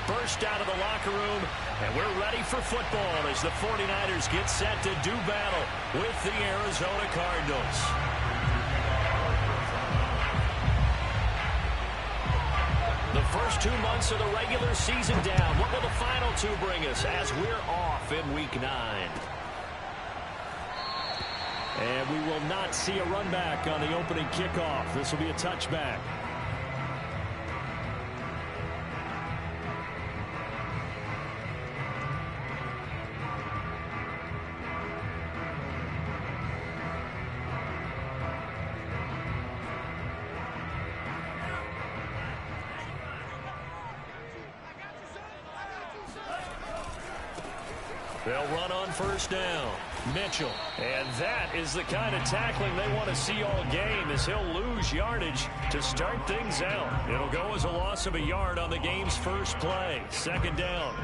burst out of the locker room, and we're ready for football as the 49ers get set to do battle with the Arizona Cardinals. The first 2 months of the regular season down. What will the final 2 bring us as we're off in Week 9? And we will not see a run back on the opening kickoff. This will be a touchback. They'll run on first down. Mitchell. And that is the kind of tackling they want to see all game, as he'll lose yardage to start things out. It'll go as a loss of a yard on the game's first play. Second down.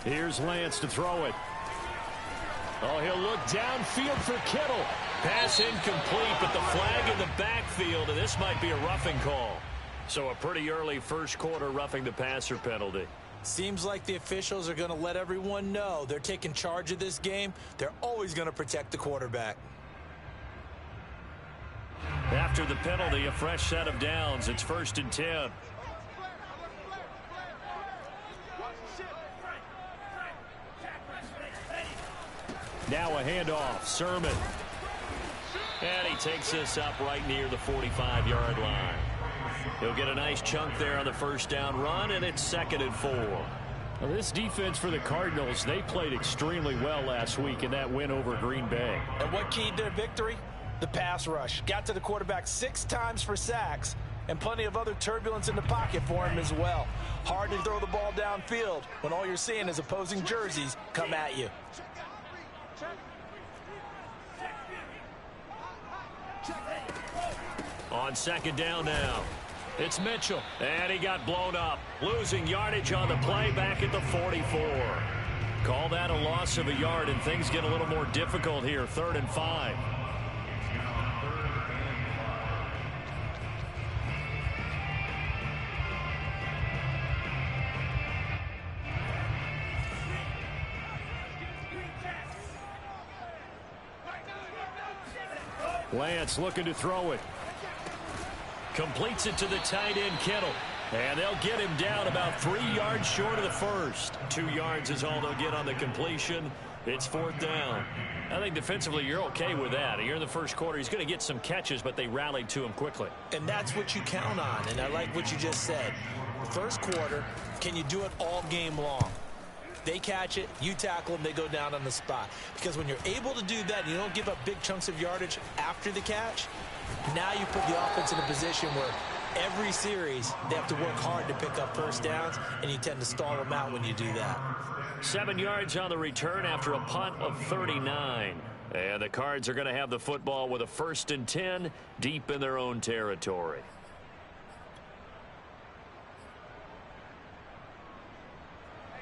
Here's Lance to throw it. Oh, he'll look downfield for Kittle. Pass incomplete, but the flag in the backfield, and this might be a roughing call. So a pretty early first quarter roughing the passer penalty. Seems like the officials are going to let everyone know they're taking charge of this game. They're always going to protect the quarterback. After the penalty, a fresh set of downs. It's 1st and 10. Now a handoff. Sermon. And he takes this up right near the 45-yard line. He'll get a nice chunk there on the first down run, and it's 2nd and 4. Well, this defense for the Cardinals, they played extremely well last week in that win over Green Bay. And what keyed their victory? The pass rush. Got to the quarterback 6 times for sacks, and plenty of other turbulence in the pocket for him as well. Hard to throw the ball downfield when all you're seeing is opposing jerseys come at you. On second down now, it's Mitchell, and he got blown up, losing yardage on the play back at the 44. Call that a loss of a yard, and things get a little more difficult here. 3rd and 5. Lance looking to throw it. Completes it to the tight end, Kittle. And they'll get him down about 3 yards short of the first. 2 yards is all they'll get on the completion. It's 4th down. I think defensively you're okay with that. Here in the first quarter, he's going to get some catches, but they rallied to him quickly. And that's what you count on, and I like what you just said. First quarter, can you do it all game long? They catch it, you tackle them, they go down on the spot. Because when you're able to do that and you don't give up big chunks of yardage after the catch, now you put the offense in a position where every series they have to work hard to pick up first downs, and you tend to stall them out when you do that. 7 yards on the return after a punt of 39. And the Cards are going to have the football with a 1st and 10 deep in their own territory.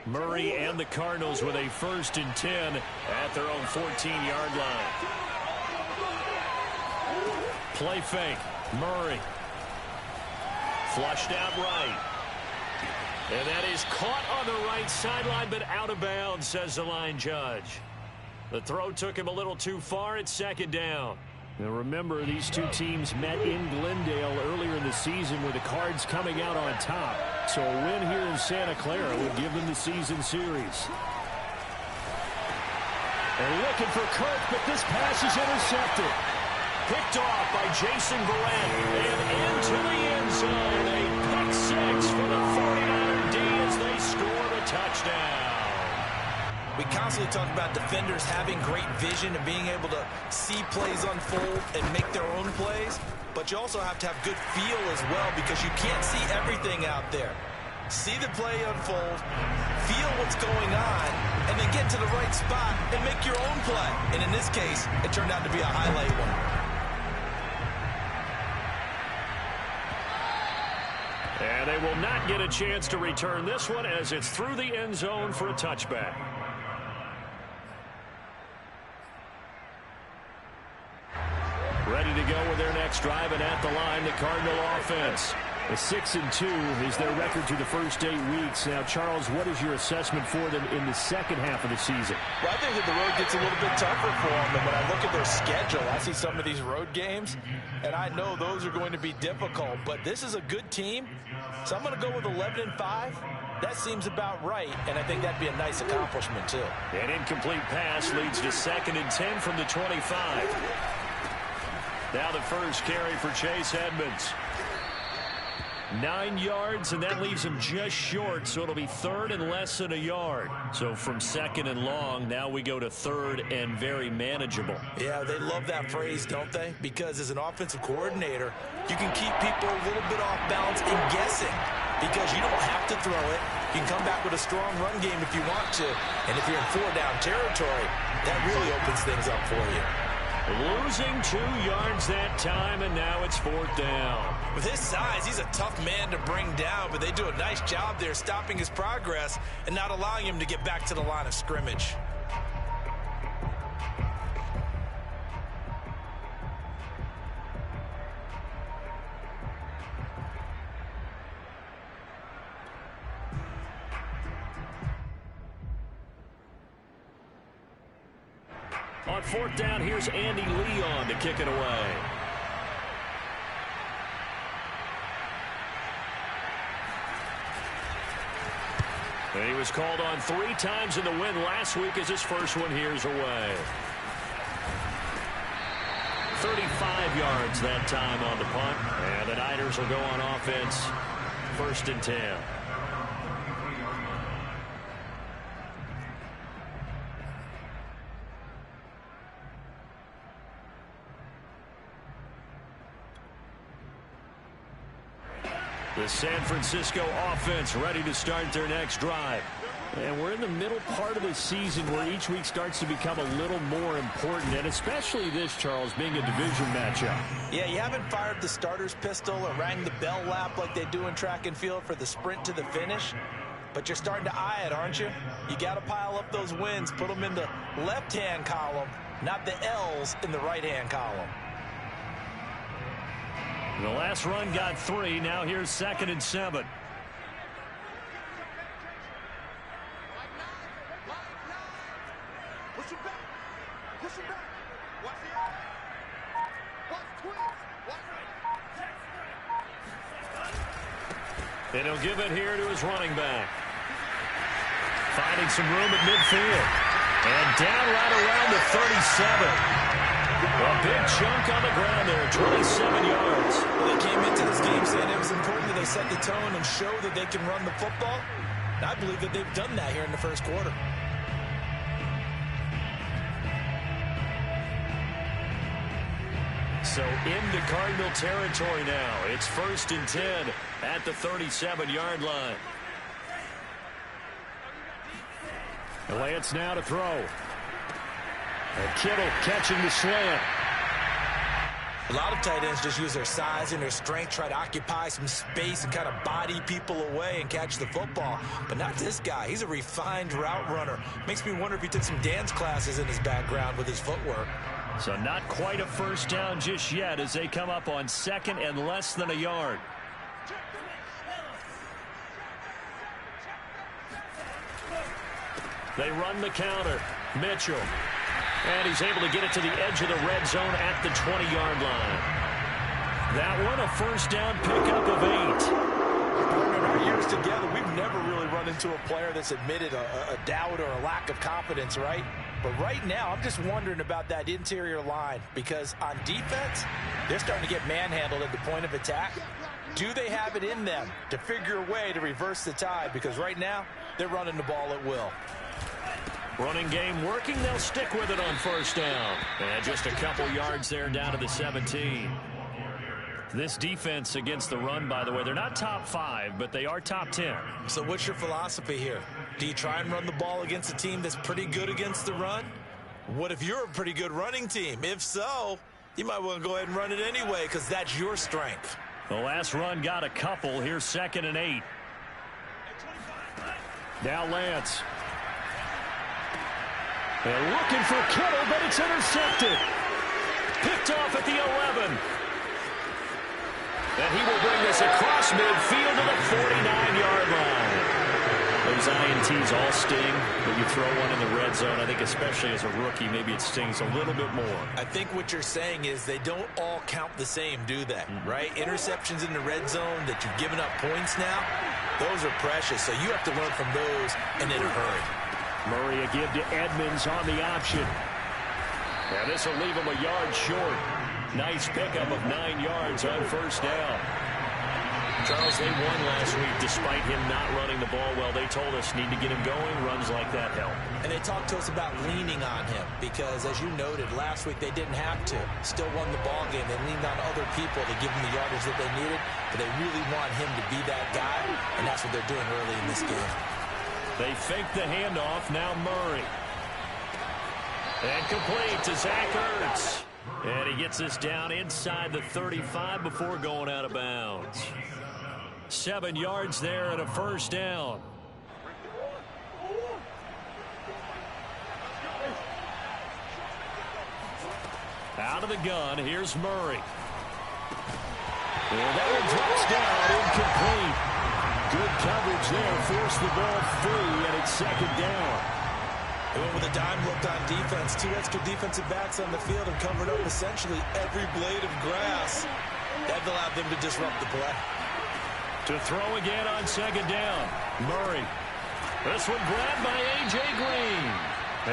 Murray and the Cardinals with a 1st and 10 at their own 14-yard line. Play fake. Murray. Flushed out right. And that is caught on the right sideline, but out of bounds, says the line judge. The throw took him a little too far. It's 2nd down. Now remember, these two teams met in Glendale earlier in the season with the Cards coming out on top. So a win here in Santa Clara would give them the season series. They're looking for Kirk, but this pass is intercepted. Picked off by Jason Verrett and into the end zone. A pick 6 for the 49er D as they score the touchdown. We constantly talk about defenders having great vision and being able to see plays unfold and make their own plays, but you also have to have good feel as well, because you can't see everything out there. See the play unfold, feel what's going on, and then get to the right spot and make your own play. And in this case, it turned out to be a highlight one. And And they will not get a chance to return this one as it's through the end zone for a touchback. Ready to go with their next drive, and at the line, the Cardinal offense. A 6-2 is their record through the first 8 weeks. Now, Charles, what is your assessment for them in the second half of the season? Well, I think that the road gets a little bit tougher for them. And when I look at their schedule, I see some of these road games, and I know those are going to be difficult. But this is a good team, so I'm going to go with 11-5. That seems about right, and I think that'd be a nice accomplishment, too. An incomplete pass leads to 2nd and 10 from the 25. Now the first carry for Chase Edmonds. 9 yards, and that leaves him just short, so it'll be 3rd and less than a yard. So from 2nd and long, now we go to 3rd and very manageable. Yeah, they love that phrase, don't they? Because as an offensive coordinator, you can keep people a little bit off balance and guessing because you don't have to throw it. You can come back with a strong run game if you want to. And if you're in 4-down territory, that really opens things up for you. Losing 2 yards that time, and now it's 4th down. With his size, he's a tough man to bring down, but they do a nice job there stopping his progress and not allowing him to get back to the line of scrimmage. On 4th down, here's Andy Leon to kick it away. And he was called on 3 times in the win last week as his first one here's away. 35 yards that time on the punt. And the Niners will go on offense. 1st and 10. The San Francisco offense ready to start their next drive. And we're in the middle part of the season where each week starts to become a little more important, and especially this, Charles, being a division matchup. Yeah, you haven't fired the starter's pistol or rang the bell lap like they do in track and field for the sprint to the finish, but you're starting to eye it, aren't you? You got to pile up those wins, put them in the left-hand column, not the L's in the right-hand column. The last run got 3. Now here's 2nd and 7. And he'll give it here to his running back. Finding some room at midfield. And down right around the 37. A big chunk on the ground there, 27 yards. Well, they came into this game saying it was important that they set the tone and show that they can run the football. And I believe that they've done that here in the first quarter. So into Cardinal territory now. It's 1st and 10 at the 37-yard line. Lance now to throw. And Kittle catching the slant. A lot of tight ends just use their size and their strength, try to occupy some space and kind of body people away and catch the football. But not this guy. He's a refined route runner. Makes me wonder if he took some dance classes in his background with his footwork. So not quite a 1st down just yet as they come up on 2nd and less than a yard. They run the counter. Mitchell. And he's able to get it to the edge of the red zone at the 20-yard line. That one a 1st down pickup of 8. In our years together, we've never really run into a player that's admitted a doubt or a lack of confidence, right? But right now, I'm just wondering about that interior line because on defense, they're starting to get manhandled at the point of attack. Do they have it in them to figure a way to reverse the tide? Because right now, they're running the ball at will. Running game working. They'll stick with it on 1st down. And just a couple yards there down to the 17. This defense against the run, by the way, they're not top 5, but they are top 10. So what's your philosophy here? Do you try and run the ball against a team that's pretty good against the run? What if you're a pretty good running team? If so, you might want to go ahead and run it anyway because that's your strength. The last run got a couple. Here's 2nd and 8. Now Lance. They're looking for Kittle, but it's intercepted. Picked off at the 11. And he will bring this across midfield to the 49-yard line. Those INTs all sting, but you throw one in the red zone. I think especially as a rookie, maybe it stings a little bit more. I think what you're saying is they don't all count the same, do they? Right? Interceptions in the red zone that you've given up points now, those are precious. So you have to learn from those and in a hurry. Murray a give to Edmonds on the option. Now this will leave him a yard short. Nice pickup of 9 yards on first down. Charles, they won last week despite him not running the ball well. They told us need to get him going. Runs like that help. And they talked to us about leaning on him because, as you noted, last week they didn't have to. Still won the ball game. They leaned on other people to give them the yardage that they needed, but they really want him to be that guy, and that's what they're doing early in this game. They fake the handoff. Now Murray. And complete to Zach Ertz. And he gets this down inside the 35 before going out of bounds. 7 yards there and a first down. Out of the gun, here's Murray. And that one drops down, incomplete. Good coverage there, forced the ball free, and it's 2nd down. They went with a dime look on defense. 2 extra defensive backs on the field and covered up essentially every blade of grass. That allowed them to disrupt the play. To throw again on 2nd down. Murray. This one grabbed by A.J. Green.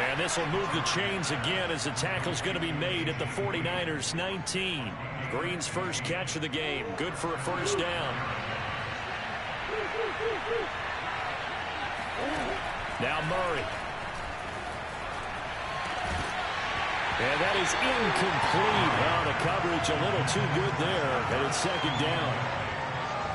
And this will move the chains again as the tackle's going to be made at the 49ers 19. Green's first catch of the game. Good for a first down. Now Murray. And that is incomplete. Well, the coverage a little too good there, and it's 2nd down.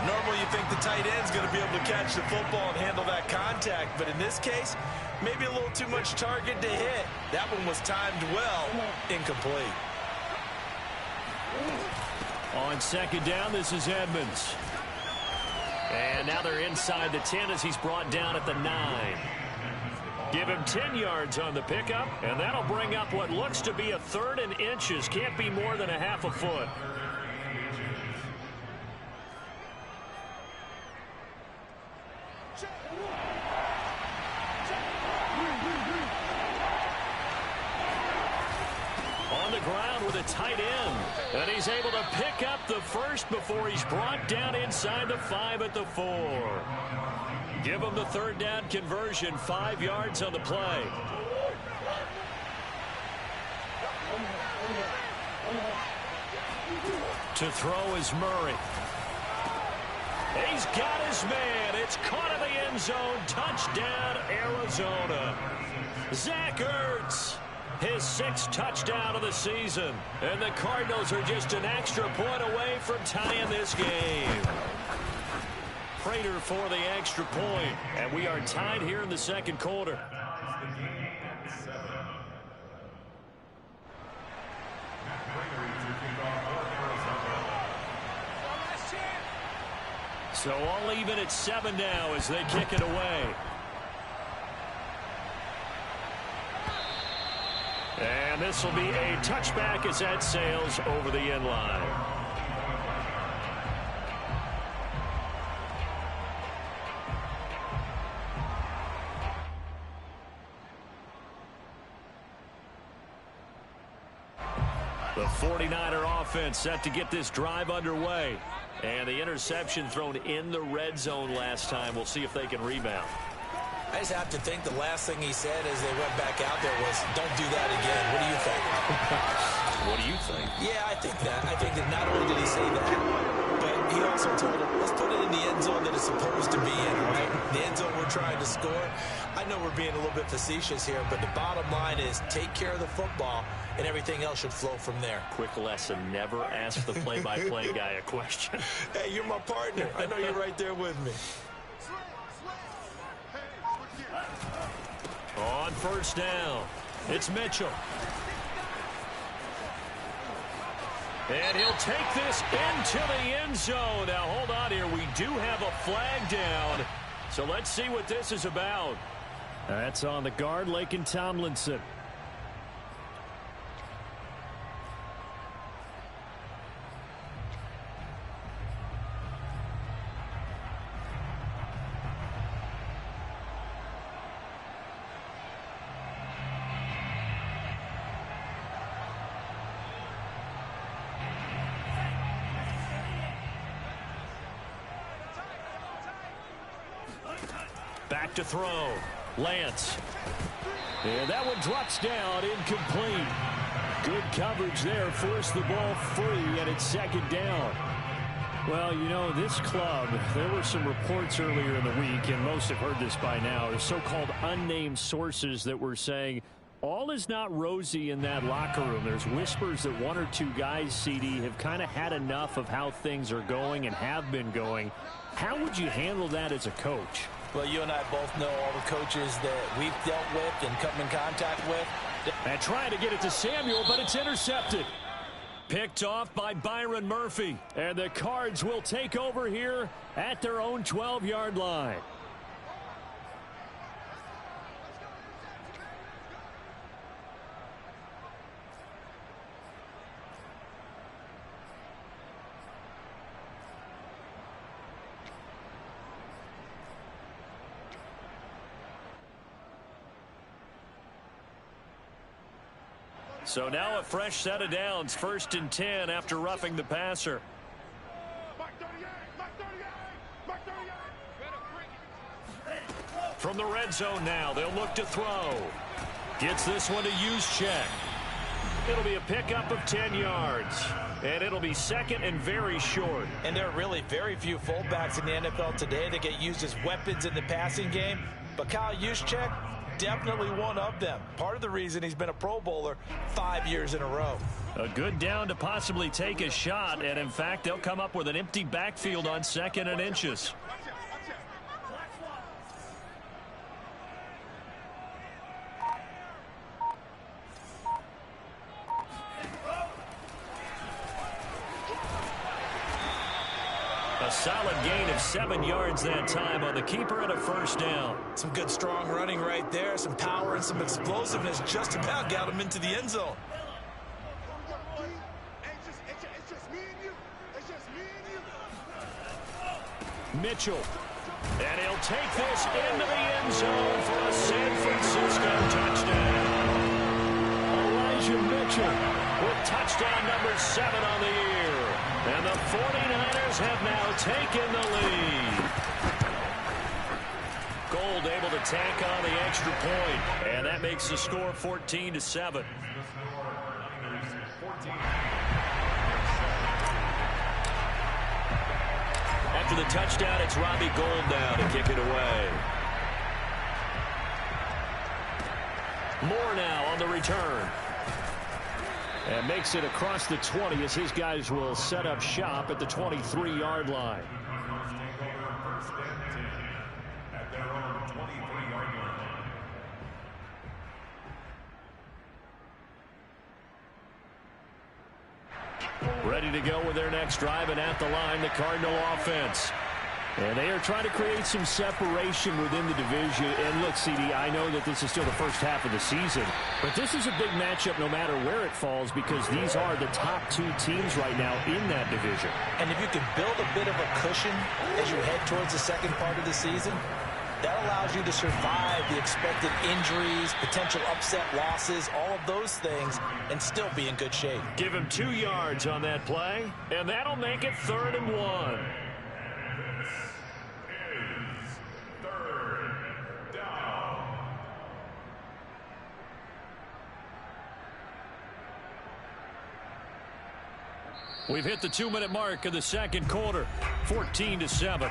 Normally you think the tight end's going to be able to catch the football and handle that contact, but in this case, maybe a little too much target to hit. That one was timed well, incomplete. On 2nd down, this is Edmonds. And now they're inside the 10 as he's brought down at the 9. Give him 10 yards on the pickup, and that'll bring up what looks to be a 3rd and inches. Can't be more than a half a foot. On the ground with a tight end, and he's able to pick up the first before he's brought down inside the 5 at the 4. Give him the 3rd down conversion, 5 yards on the play. To throw is Murray. He's got his man. It's caught in the end zone. Touchdown, Arizona. Zach Ertz, his 6th touchdown of the season. And the Cardinals are just an extra point away from tying this game. Prater for the extra point, and we are tied here in the 2nd quarter. So all even at 7 now as they kick it away. And this will be a touchback as that sails over the end line. The 49er offense set to get this drive underway. And the interception thrown in the red zone last time. We'll see if they can rebound. I just have to think the last thing he said as they went back out there was, don't do that again. What do you think? What do you think? Yeah, I think that. I think that not only did he say that, but he also told him, let's put it in the end zone that it's supposed to be in, right? The end zone we're trying to score. I know we're being a little bit facetious here, but the bottom line is take care of the football, and everything else should flow from there. Quick lesson, never ask the play-by-play guy a question. Hey, you're my partner. I know you're right there with me. On first down, it's Mitchell. And he'll take this into the end zone. Now, hold on here. We do have a flag down. So let's see what this is about. That's on the guard, Laken Tomlinson. Back to throw. Lance. And that one drops down, incomplete. Good coverage there, forced the ball free, and it's second down. Well, you know, this club, there were some reports earlier in the week, and most have heard this by now, the so-called unnamed sources that were saying all is not rosy in that locker room. There's whispers that one or two guys, CD, have kind of had enough of how things are going and have been going. How would you handle that as a coach? Well, you and I both know all the coaches that we've dealt with and come in contact with. And trying to get it to Samuel, but it's intercepted. Picked off by Byron Murphy. And the Cards will take over here at their own 12-yard line. So now a fresh set of downs, 1st and 10 after roughing the passer. From the red zone now, they'll look to throw. Gets this one to Juszczyk. It'll be a pickup of 10 yards. And it'll be second and very short. And there are really very few fullbacks in the NFL today that get used as weapons in the passing game. But Kyle Juszczyk, definitely one of them. Part of the reason he's been a Pro Bowler 5 years in a row. A good down to possibly take a shot, and in fact, they'll come up with an empty backfield on 2nd and inches. A solid gain of 7 yards that time on the keeper and a 1st down. Some good strong running right there. Some power and some explosiveness just about got him into the end zone. Mitchell. And he'll take this into the end zone for a San Francisco touchdown. Elijah Mitchell with touchdown number 7 on the year. And the 49ers have now taken the lead. Gold able to tack on the extra point, and that makes the score 14-7. After the touchdown, it's Robbie Gould now to kick it away. Moore now on the return. And makes it across the 20 as his guys will set up shop at the 23-yard line. Ready to go with their next drive, and at the line, the Cardinal offense. And they are trying to create some separation within the division. And look, CD, I know that this is still the first half of the season, but this is a big matchup no matter where it falls, because these are the top 2 teams right now in that division. And if you can build a bit of a cushion as you head towards the second part of the season, that allows you to survive the expected injuries, potential upset losses, all of those things, and still be in good shape. Give him 2 yards on that play, and that'll make it 3rd and 1. We've hit the 2-minute mark of the second quarter, 14-7.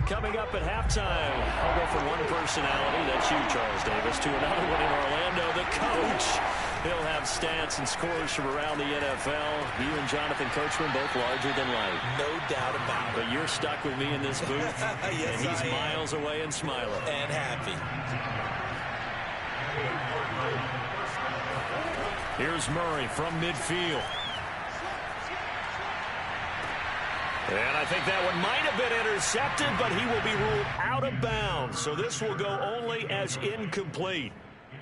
Coming up at halftime, I'll go from one personality, that's you, Charles Davis, to another one in Orlando, the coach. He'll have stats and scores from around the NFL. You and Jonathan Coachman both larger than life. No doubt about it. But you're stuck with me in this booth. Yes, and he's miles away and smiling. And happy. Here's Murray from midfield. And I think that one might have been intercepted, but he will be ruled out of bounds. So this will go only as incomplete.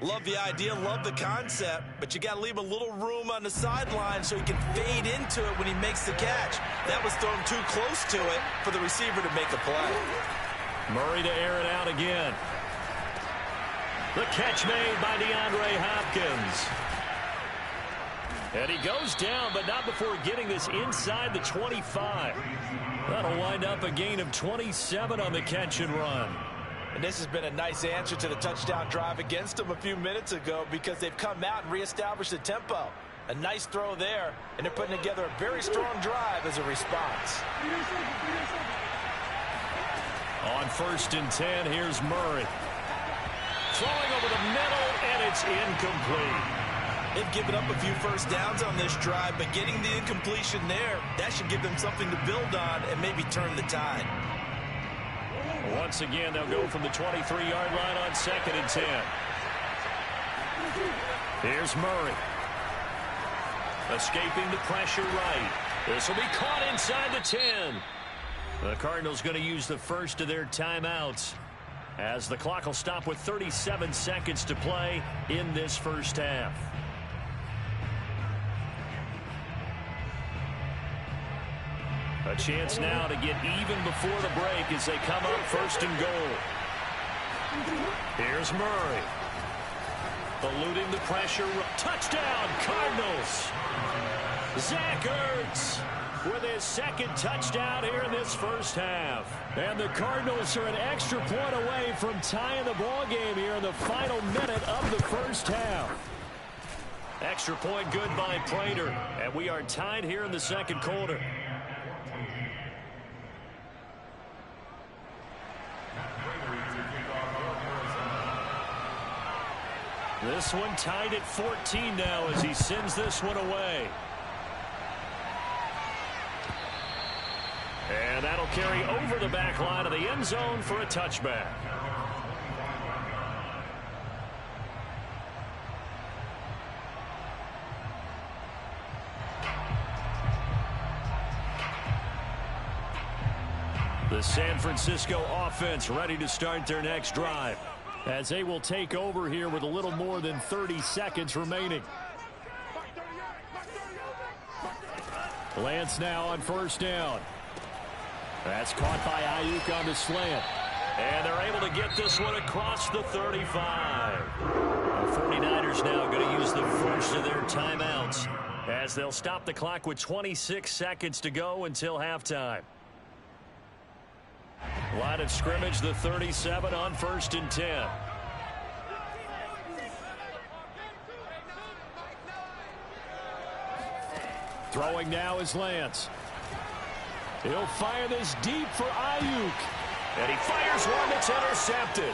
Love the idea, love the concept, but you got to leave a little room on the sideline so he can fade into it when he makes the catch. That was thrown too close to it for the receiver to make a play. Murray to air it out again. The catch made by DeAndre Hopkins. And he goes down, but not before getting this inside the 25. That'll wind up a gain of 27 on the catch and run. And this has been a nice answer to the touchdown drive against them a few minutes ago because they've come out and reestablished the tempo. A nice throw there, and they're putting together a very strong drive as a response. On 1st and 10, here's Murray. Throwing over the middle, and it's incomplete. They've given up a few first downs on this drive, but getting the incompletion there, that should give them something to build on and maybe turn the tide. Once again, they'll go from the 23-yard line on 2nd and 10. Here's Murray. Escaping the pressure right. This will be caught inside the 10. The Cardinals going to use the first of their timeouts as the clock will stop with 37 seconds to play in this first half. A chance now to get even before the break as they come up 1st and goal. Here's Murray. Eluding the pressure. Touchdown, Cardinals. Zach Ertz with his 2nd touchdown here in this first half. And the Cardinals are an extra point away from tying the ball game here in the final minute of the first half. Extra point good by Prater. And we are tied here in the 2nd quarter. This one tied at 14 now as he sends this one away. And that'll carry over the back line of the end zone for a touchback. The San Francisco offense ready to start their next drive, as they will take over here with a little more than 30 seconds remaining. Lance now on 1st down. That's caught by Ayuk on the slant. And they're able to get this one across the 35. The 49ers now going to use the first of their timeouts as they'll stop the clock with 26 seconds to go until halftime. Line of scrimmage, the 37 on 1st and 10. Throwing now is Lance. He'll fire this deep for Ayuk. And he fires one that's intercepted.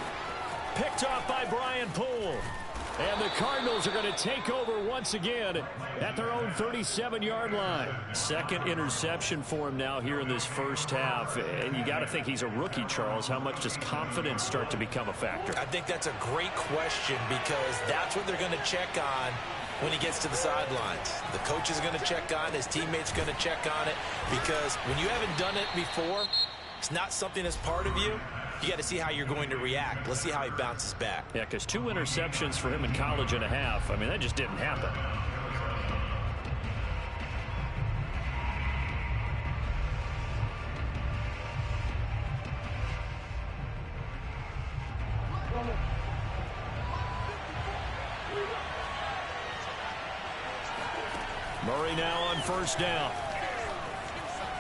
Picked off by Brian Poole. And the Cardinals are going to take over once again at their own 37-yard line. 2nd interception for him now here in this first half. And you got to think he's a rookie, Charles. How much does confidence start to become a factor? I think that's a great question because that's what they're going to check on when he gets to the sidelines. The coach is going to check on it. His teammates are going to check on it because when you haven't done it before, it's not something that's part of you. You got to see how you're going to react. Let's see how he bounces back. Yeah, because 2 interceptions for him in college and a half. I mean, that just didn't happen. Murray now on 1st down.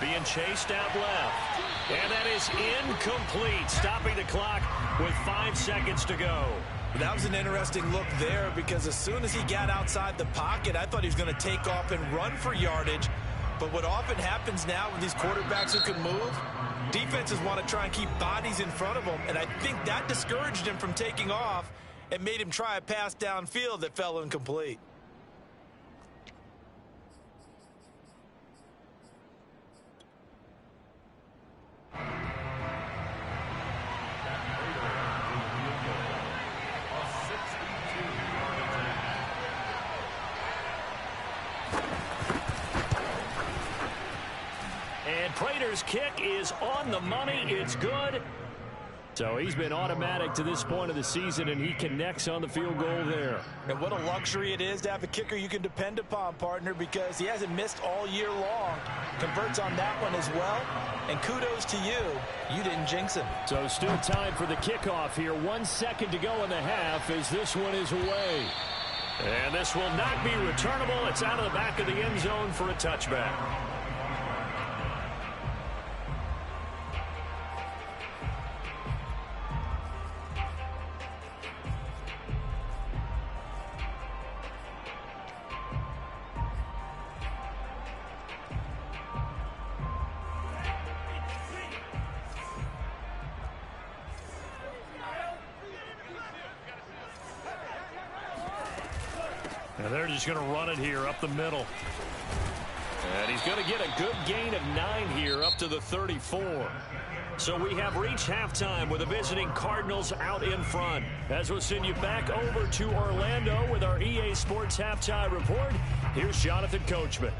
Being chased out left. And that is incomplete, stopping the clock with 5 seconds to go. That was an interesting look there because as soon as he got outside the pocket, I thought he was going to take off and run for yardage. But what often happens now with these quarterbacks who can move, defenses want to try and keep bodies in front of them. And I think that discouraged him from taking off and made him try a pass downfield that fell incomplete. Prater's kick is on the money. It's good. So he's been automatic to this point of the season, and he connects on the field goal there. And what a luxury it is to have a kicker you can depend upon, partner, because he hasn't missed all year long. Converts on that one as well. And kudos to you. You didn't jinx him. So still time for the kickoff here. 1 second to go in the half as this one is away. And this will not be returnable. It's out of the back of the end zone for a touchback. And they're just going to run it here up the middle. And he's going to get a good gain of 9 here up to the 34. So we have reached halftime with the visiting Cardinals out in front. As we'll send you back over to Orlando with our EA Sports Halftime Report, here's Jonathan Coachman.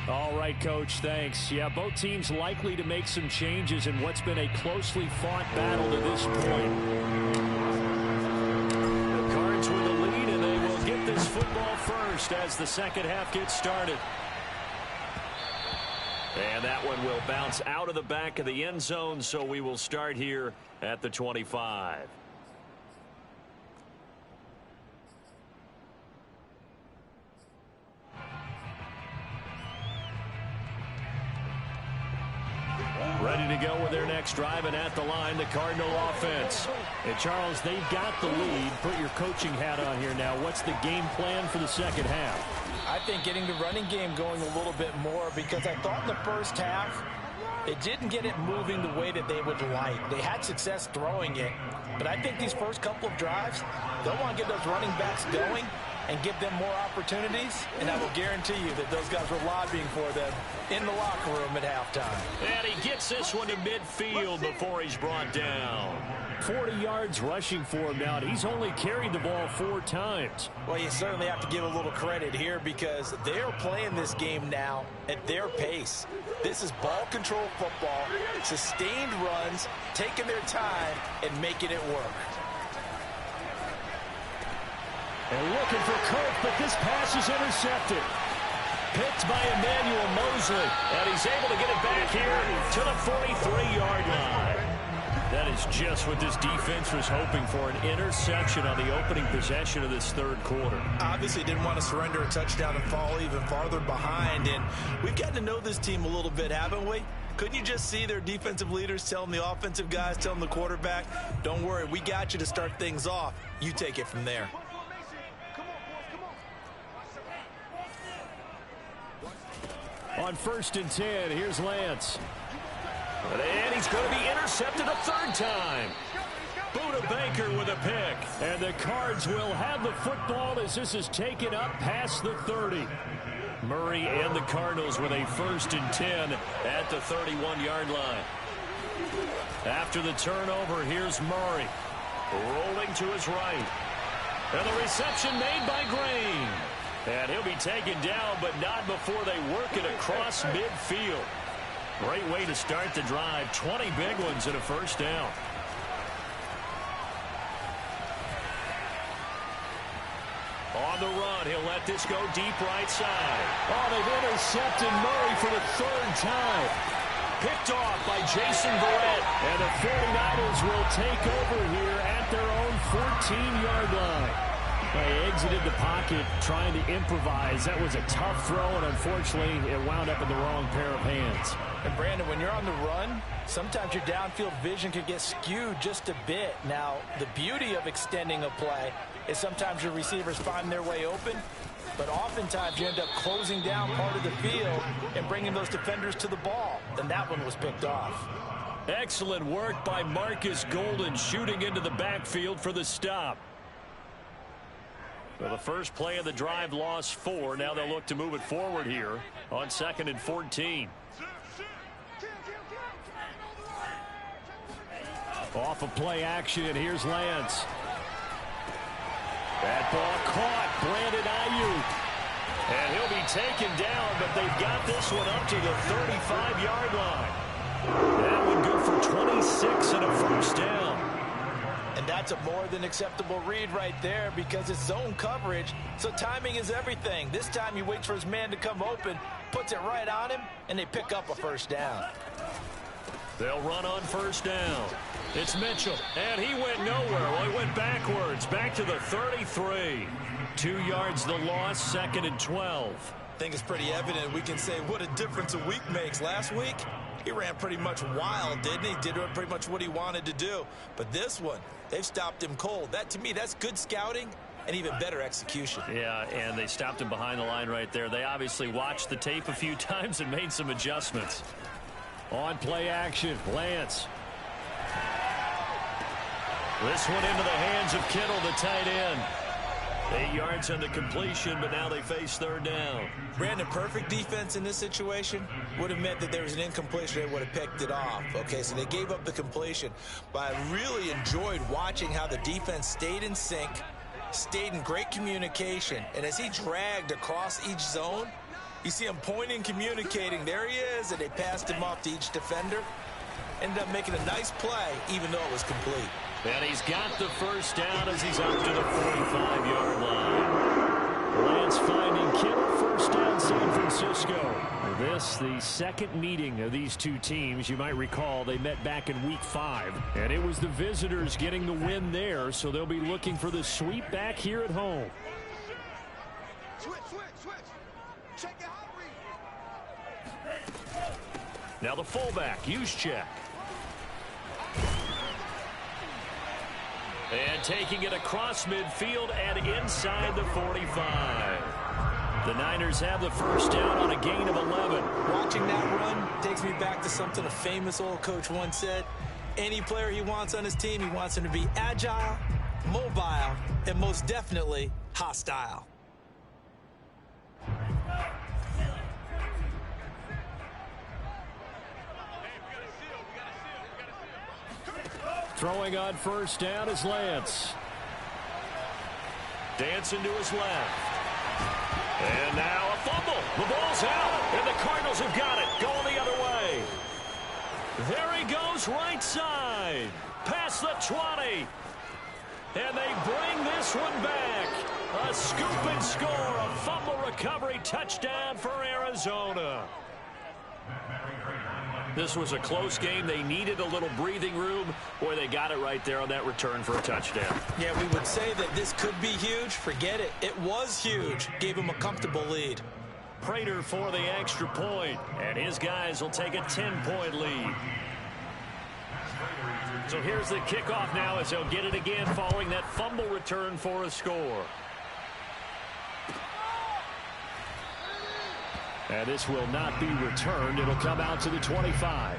All right, Coach, thanks. Yeah, both teams likely to make some changes in what's been a closely fought battle to this point. The Cards with the lead, and they will get this football first as the second half gets started. And that one will bounce out of the back of the end zone, so we will start here at the 25. Ready to go with their next drive, and at the line, the Cardinal offense. And Charles, they've got the lead. Put your coaching hat on here now. What's the game plan for the second half? I think getting the running game going a little bit more, because I thought in the first half it didn't get it moving the way that they would like. They had success throwing it, but I think these first couple of drives, they'll want to get those running backs going and give them more opportunities, and I will guarantee you that those guys were lobbying for them in the locker room at halftime. And he gets this one to midfield before he's brought down. 40 yards rushing for him now, and he's only carried the ball 4 times. Well, you certainly have to give a little credit here because they're playing this game now at their pace. This is ball control football, sustained runs, taking their time and making it work. And looking for Kirk, but this pass is intercepted. Picked by Emmanuel Mosley, and he's able to get it back here to the 43-yard line. That is just what this defense was hoping for, an interception on the opening possession of this third quarter. Obviously didn't want to surrender a touchdown and fall even farther behind, and we've gotten to know this team a little bit, haven't we? Couldn't you just see their defensive leaders telling the offensive guys, telling the quarterback, don't worry, we got you to start things off. You take it from there. On 1st and 10, here's Lance. And he's going to be intercepted a third time. Buda Baker with a pick. And the Cards will have the football as this is taken up past the 30. Murray and the Cardinals with a 1st and 10 at the 31-yard line. After the turnover, here's Murray. Rolling to his right. And the reception made by Green. And he'll be taken down, but not before they work it across midfield. Great way to start the drive. 20 big ones and a first down. On the run, he'll let this go deep right side. Oh, they've intercepted Murray for the 3rd time. Picked off by Jason Verrett. And the 49ers will take over here at their own 14-yard line. They exited the pocket trying to improvise. That was a tough throw, and unfortunately, it wound up in the wrong pair of hands. And, Brandon, when you're on the run, sometimes your downfield vision can get skewed just a bit. Now, the beauty of extending a play is sometimes your receivers find their way open, but oftentimes you end up closing down part of the field and bringing those defenders to the ball. And that one was picked off. Excellent work by Marcus Golden, shooting into the backfield for the stop. Well, the first play of the drive lost 4. Now they'll look to move it forward here on 2nd and 14. Off of play action, and here's Lance. That ball caught. Brandon Ayuk. And he'll be taken down, but they've got this one up to the 35-yard line. That would go for 26 and a first down. And that's a more than acceptable read right there because it's zone coverage, so timing is everything. This time he waits for his man to come open, puts it right on him, and they pick up a first down. They'll run on first down. It's Mitchell, and he went nowhere. Well, he went backwards, back to the 33. 2 yards the loss, 2nd and 12. I think it's pretty evident. We can say what a difference a week makes. Last week, he ran pretty much wild, didn't he? Did pretty much what he wanted to do. But this one, they've stopped him cold. That, to me, that's good scouting and even better execution. Yeah, and they stopped him behind the line right there. They obviously watched the tape a few times and made some adjustments. On play action, Lance. This one into the hands of Kittle, the tight end. 8 yards on the completion, but now they face third down. Brandon, perfect defense in this situation would have meant that there was an incompletion. They would have picked it off. Okay, so they gave up the completion. But I really enjoyed watching how the defense stayed in sync, stayed in great communication. And as he dragged across each zone, you see him pointing, communicating. There he is, and they passed him off to each defender. Ended up making a nice play, even though it was complete. And he's got the first down as he's up to the 45-yard line. Lance finding Kittle, first down, San Francisco. This, the second meeting of these two teams. You might recall they met back in Week 5, and it was the visitors getting the win there, so they'll be looking for the sweep back here at home. Switch. Check it out. Now the fullback, Juszczyk. And taking it across midfield and inside the 45. The Niners have the first down on a gain of 11. Watching that run takes me back to something a famous old coach once said. Any player he wants on his team, he wants him to be agile, mobile, and most definitely hostile. Throwing on first down is Lance. Dancing to his left. And now a fumble. The ball's out, and the Cardinals have got it. Going the other way. There he goes, right side. Past the 20. And they bring this one back. A scoop and score. A fumble recovery touchdown for Arizona. This was a close game. They needed a little breathing room. Boy, they got it right there on that return for a touchdown. Yeah, we would say that this could be huge. Forget it. It was huge. Gave him a comfortable lead. Prater for the extra point, and his guys will take a 10-point lead. So here's the kickoff now as they'll get it again following that fumble return for a score. And this will not be returned. It'll come out to the 25.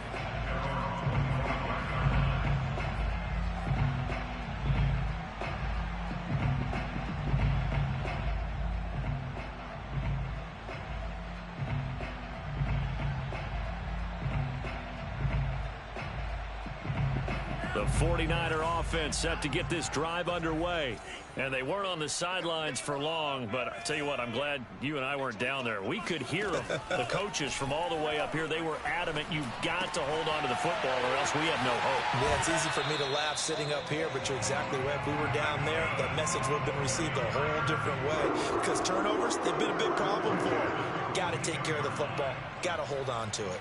The 49er offense set to get this drive underway. And they weren't on the sidelines for long, but I'll tell you what, I'm glad you and I weren't down there. We could hear them, the coaches from all the way up here. They were adamant, you've got to hold on to the football or else we have no hope. Yeah, it's easy for me to laugh sitting up here, but you're exactly right. If we were down there, that message would have been received a whole different way. Because turnovers, they've been a big problem for them. Got to take care of the football. Got to hold on to it.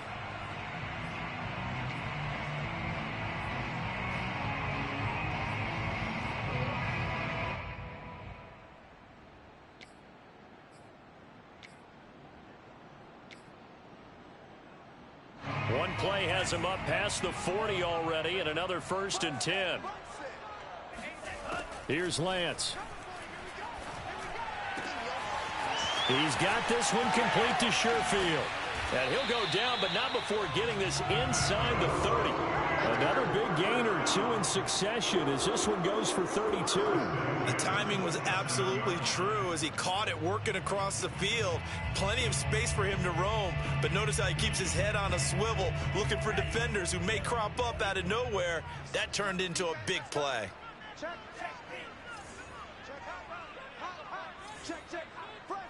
One play has him up past the 40 already, and another 1st and 10. Here's Lance. He's got this one complete to Sherfield. And he'll go down, but not before getting this inside the 30. Another big gain or two in succession as this one goes for 32. The timing was absolutely true as he caught it working across the field. Plenty of space for him to roam, but notice how he keeps his head on a swivel, looking for defenders who may crop up out of nowhere. That turned into a big play. Check. Check, check. Press.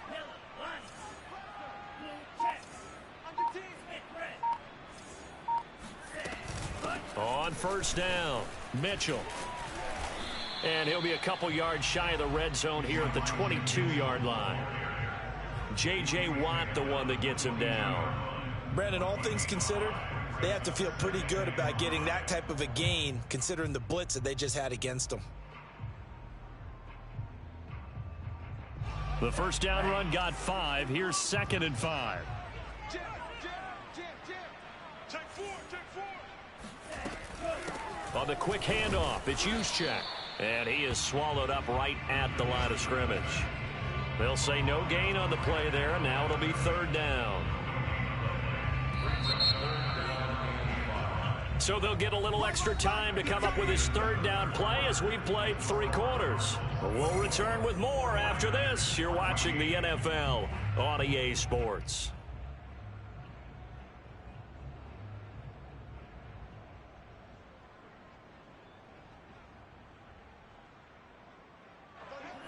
Under team. On first down, Mitchell. And he'll be a couple yards shy of the red zone here at the 22-yard line. J.J. Watt, the one that gets him down. Brandon, all things considered, they have to feel pretty good about getting that type of a gain, considering the blitz that they just had against them. The first down run got 5. Here's 2nd and 5. Jam. Take four. On the quick handoff, it's Juszczyk. And he is swallowed up right at the line of scrimmage. They'll say no gain on the play there, and now it'll be 3rd down. So they'll get a little extra time to come up with his 3rd down play as we've played 3 quarters. We'll return with more after this. You're watching the NFL on EA Sports.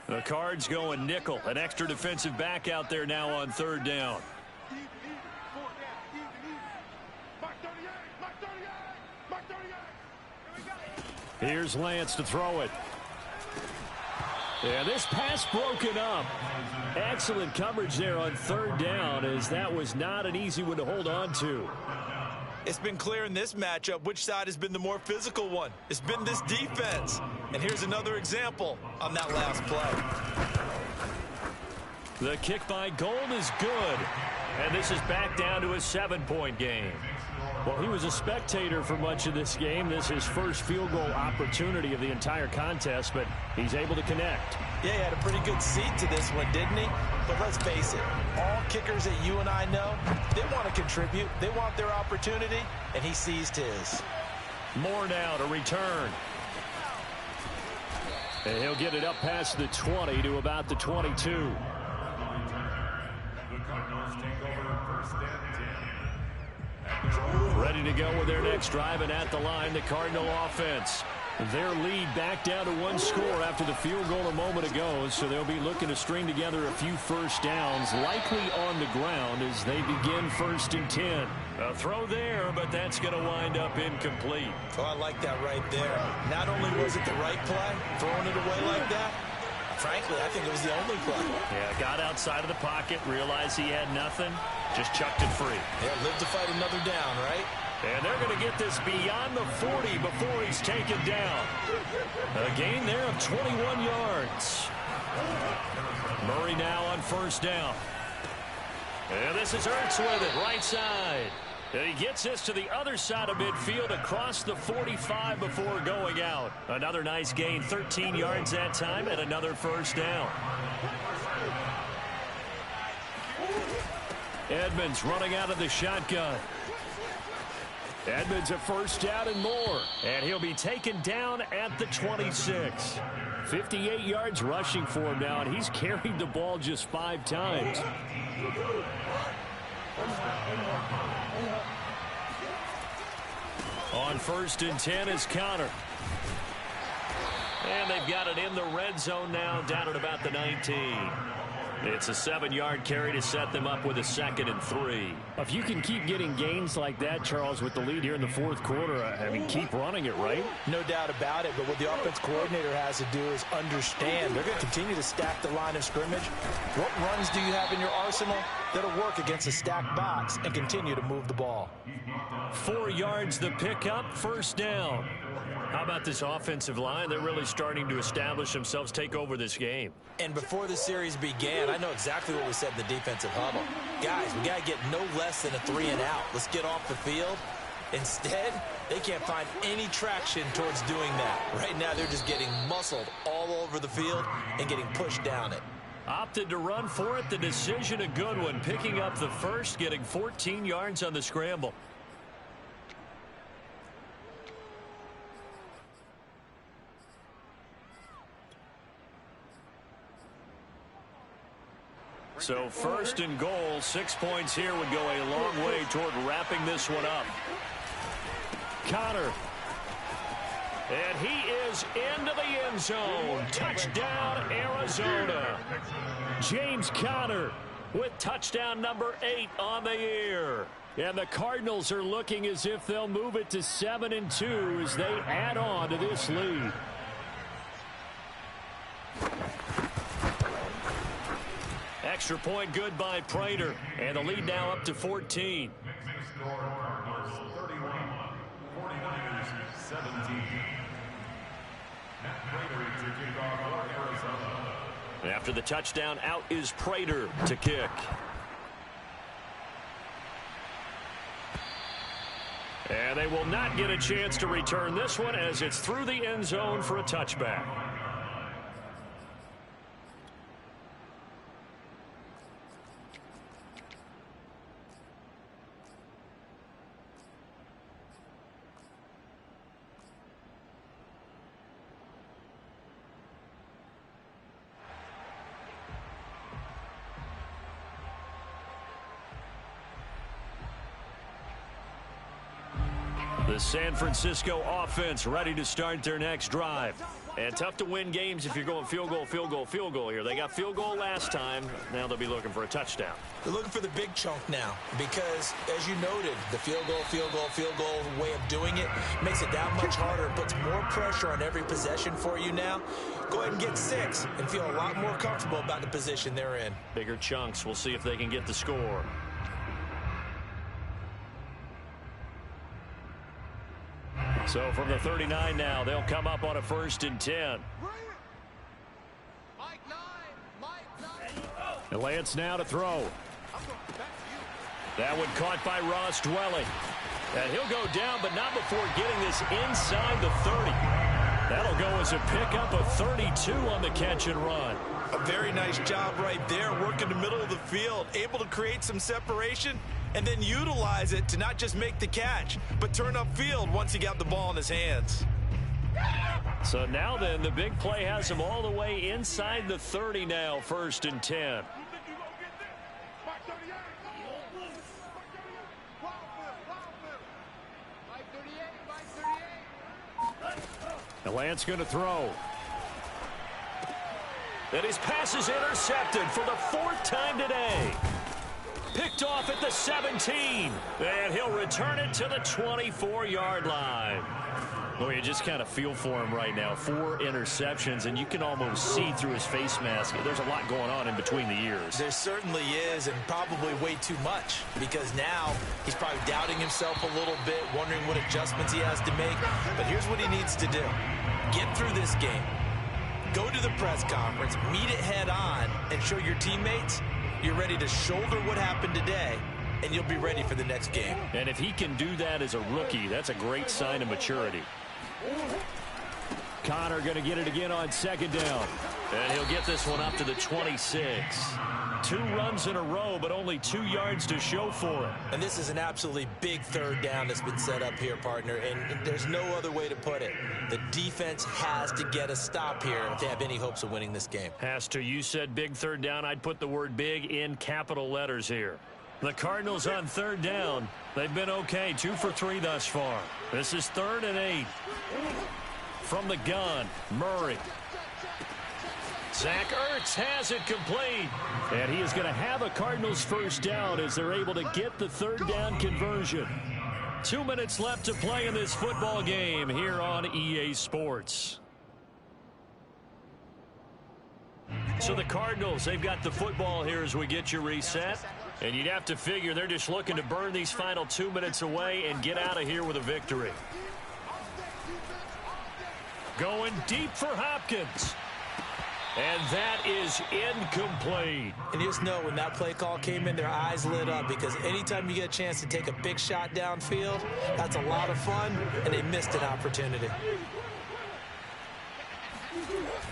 The Cards going nickel. An extra defensive back out there now on 3rd down. Here's Lance to throw it. Yeah, this pass broken up. Excellent coverage there on 3rd down, as that was not an easy one to hold on to. It's been clear in this matchup which side has been the more physical one. It's been this defense. And here's another example on that last play. The kick by Gold is good. And this is back down to a 7-point game. Well, he was a spectator for much of this game. This is his first field goal opportunity of the entire contest, but he's able to connect. Yeah, he had a pretty good seat to this one, didn't he? But let's face it, all kickers that you and I know, they want to contribute. They want their opportunity, and he seized his. Moore now to return. And he'll get it up past the 20 to about the 22. Ready to go with their next drive, and at the line, the Cardinal offense. Their lead back down to 1 score after the field goal a moment ago, so they'll be looking to string together a few first downs, likely on the ground as they begin 1st and 10. A throw there, but that's going to wind up incomplete. Oh, I like that right there. Not only was it the right play, throwing it away like that, frankly, I think it was the only play. Yeah, got outside of the pocket, realized he had nothing, just chucked it free. Yeah, live to fight another down, right? And they're going to get this beyond the 40 before he's taken down. A gain there of 21 yards. Murray now on 1st down. And this is Ertz with it, right side. And he gets this to the other side of midfield across the 45 before going out. Another nice gain, 13 yards that time, and another 1st down. Edmonds running out of the shotgun. Edmonds a 1st down and more. And he'll be taken down at the 26. 58 yards rushing for him now, and he's carried the ball just 5 times. On 1st and 10 is Conner. And they've got it in the red zone now, down at about the 19. It's a 7-yard carry to set them up with a 2nd and 3. If you can keep getting gains like that, Charles, with the lead here in the 4th quarter, I mean, keep running it, right? No doubt about it, but what the offense coordinator has to do is understand they're going to continue to stack the line of scrimmage. What runs do you have in your arsenal that'll work against a stacked box and continue to move the ball? 4 yards the pickup, 1st down. How about this offensive line? They're really starting to establish themselves, take over this game. And before the series began, I know exactly what we said in the defensive huddle. Guys, we got to get no less than a 3 and out. Let's get off the field. Instead, they can't find any traction towards doing that. Right now, they're just getting muscled all over the field and getting pushed down it. Opted to run for it. The decision a good one. Picking up the first, getting 14 yards on the scramble. So first and goal, 6 points here would go a long way toward wrapping this one up. Conner. And he is into the end zone. Touchdown, Arizona. James Conner with touchdown number 8 on the year. And the Cardinals are looking as if they'll move it to 7-2 as they add on to this lead. Extra point good by Prater. And the lead now up to 14. After the touchdown, out is Prater to kick. And they will not get a chance to return this one as it's through the end zone for a touchback. The San Francisco offense ready to start their next drive. And tough to win games if you're going field goal, field goal, field goal here. They got field goal last time. Now they'll be looking for a touchdown. They're looking for the big chunk now because, as you noted, the field goal way of doing it makes it that much harder. It puts more pressure on every possession for you now. Go ahead and get 6 and feel a lot more comfortable about the position they're in. Bigger chunks. We'll see if they can get the score. So from the 39 now, they'll come up on a 1st and 10. And Lance now to throw. That one caught by Ross Dwelling. And he'll go down, but not before getting this inside the 30. That'll go as a pickup of 32 on the catch and run. A very nice job right there, working the middle of the field, able to create some separation, and then utilize it to not just make the catch, but turn upfield once he got the ball in his hands. So now then, the big play has him all the way inside the 30 now, 1st and 10. And Lance going to throw. And his pass is intercepted for the 4th time today. Picked off at the 17. And he'll return it to the 24-yard line. Well, you just kind of feel for him right now. 4 interceptions, and you can almost see through his face mask. There's a lot going on in between the ears. There certainly is, and probably way too much, because now he's probably doubting himself a little bit, wondering what adjustments he has to make. But here's what he needs to do. Get through this game. Go to the press conference, meet it head on, and show your teammates you're ready to shoulder what happened today, and you'll be ready for the next game. And if he can do that as a rookie, that's a great sign of maturity. Conner going to get it again on 2nd down. And he'll get this one up to the 26. 2 runs in a row, but only 2 yards to show for it. And this is an absolutely big 3rd down that's been set up here, partner, and there's no other way to put it. The defense has to get a stop here if they have any hopes of winning this game. Has to. You said big 3rd down. I'd put the word big in capital letters here. The Cardinals on 3rd down. They've been okay. 2 for 3 thus far. This is 3rd and 8. From the gun, Murray. Zach Ertz has it complete. And he is going to have a Cardinals 1st down as they're able to get the 3rd down conversion. 2 minutes left to play in this football game here on EA Sports. So the Cardinals, they've got the football here as we get you reset. And you'd have to figure they're just looking to burn these final 2 minutes away and get out of here with a victory. Going deep for Hopkins. And that is incomplete. And just know when that play call came in, their eyes lit up, because anytime you get a chance to take a big shot downfield, that's a lot of fun, and they missed an opportunity.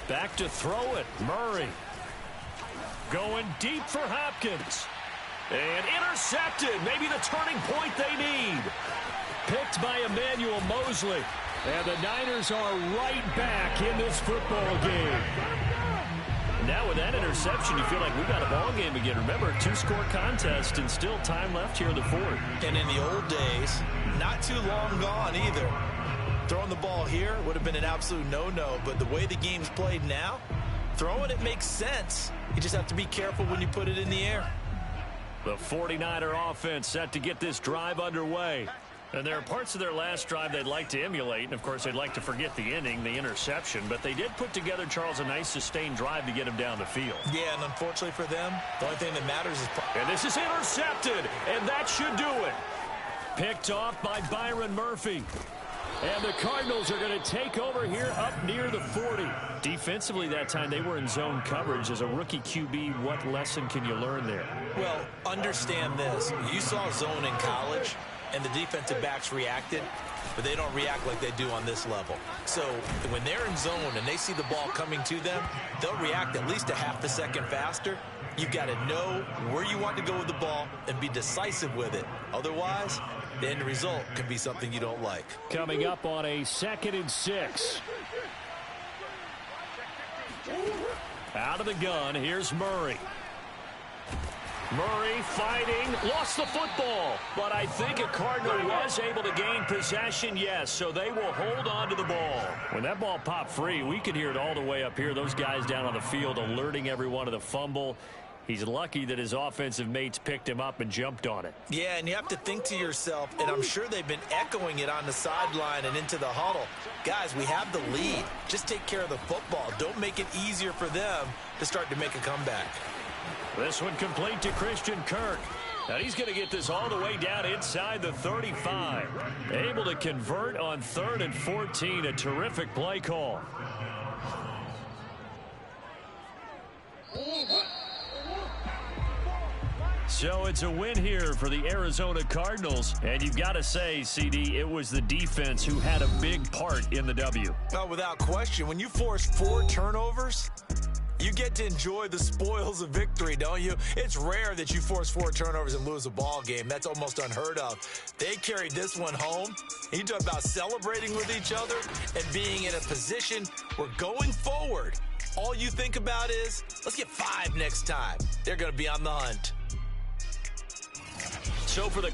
Back to throw it, Murray. Going deep for Hopkins. And intercepted. Maybe the turning point they need. Picked by Emmanuel Mosley. And the Niners are right back in this football game. Now with that interception, you feel like we've got a ball game again. Remember, 2-score contest and still time left here in the fourth. And in the old days, not too long gone either. Throwing the ball here would have been an absolute no-no. But the way the game's played now, throwing it makes sense. You just have to be careful when you put it in the air. The 49er offense set to get this drive underway. And there are parts of their last drive they'd like to emulate. And, of course, they'd like to forget the inning, the interception. But they did put together, Charles, a nice sustained drive to get him down the field. Yeah, and unfortunately for them, the only thing that matters is... And this is intercepted, and that should do it. Picked off by Byron Murphy. And the Cardinals are going to take over here up near the 40. Defensively that time, they were in zone coverage. As a rookie QB, what lesson can you learn there? Well, understand this. You saw zone in college, and the defensive backs reacted, but they don't react like they do on this level. So when they're in zone and they see the ball coming to them, they'll react at least a half a second faster. You've got to know where you want to go with the ball and be decisive with it. Otherwise, the end result can be something you don't like. Coming up on a 2nd and 6. Out of the gun, here's Murray. Murray fighting, lost the football. But I think a Cardinal was able to gain possession, yes, so they will hold on to the ball. When that ball popped free, we could hear it all the way up here. Those guys down on the field alerting everyone of the fumble. He's lucky that his offensive mates picked him up and jumped on it. Yeah, and you have to think to yourself, and I'm sure they've been echoing it on the sideline and into the huddle. Guys, we have the lead. Just take care of the football. Don't make it easier for them to start to make a comeback. This one complete to Christian Kirk. Now he's going to get this all the way down inside the 35. Able to convert on 3rd and 14. A terrific play call. So it's a win here for the Arizona Cardinals. And you've got to say, CD, it was the defense who had a big part in the W. Oh, without question. When you force 4 turnovers, you get to enjoy the spoils of victory, don't you? It's rare that you force 4 turnovers and lose a ball game. That's almost unheard of. They carried this one home. You talk about celebrating with each other and being in a position where going forward, all you think about is, let's get 5 next time. They're going to be on the hunt. So for the